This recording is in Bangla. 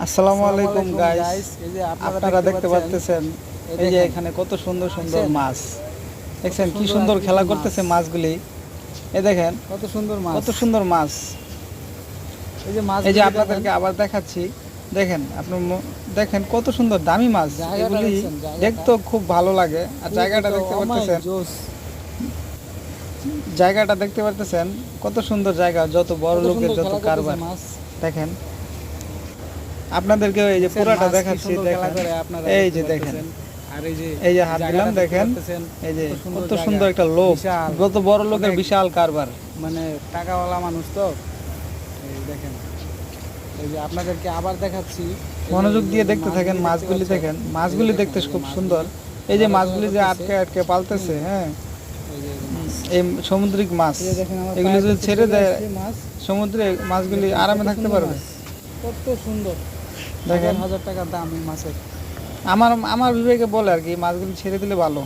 আসসালামু আলাইকুম গাইস, এই যে আপনারা দেখতে পাচ্ছেন এই যে এখানে কত সুন্দর সুন্দর মাছ দেখছেন, কি সুন্দর খেলা করতেছে মাছগুলি। এই দেখেন কত সুন্দর মাছ, কত সুন্দর মাছ। এই যে মাছ, এই যে আপনাদেরকে আবার দেখাচ্ছি, দেখেন আপনি দেখেন কত সুন্দর দামি মাছ এগুলি। দেখতেও খুব ভালো লাগে। আর জায়গাটা দেখতে পাচ্ছেন, জায়গাটা দেখতে পাচ্ছেন কত সুন্দর জায়গা, যত বড় লোকের যত কারবার। দেখেন আপনাদেরকে এই যে পুরাটা দেখাচ্ছি, এই যে দেখেন, আর এই যে হাত দিলাম, দেখেন এই যে কত সুন্দর একটা লোক, যত বড় লোকের বিশাল কারবার, মানে টাকাওয়ালা মানুষ তো। এই দেখেন, এই যে আপনাদেরকে আবার দেখাচ্ছি, মনোযোগ দিয়ে দেখতে থাকেন মাছগুলি। দেখেন মাছগুলি দেখতে খুব সুন্দর। এই যে মাছগুলি যে আটকে আটকে পালতেছে, হ্যাঁ, এই সামুদ্রিক মাছ, এগুলি যদি ছেড়ে দেয় সমুদ্রে, মাছগুলি আরামে থাকতে পারবে। কত সুন্দর, দেখেন 1000 টাকা দাম এই মাছের। আমার বিবেকে বলে আর কি, মাছগুলি ছেড়ে দিলে ভালো।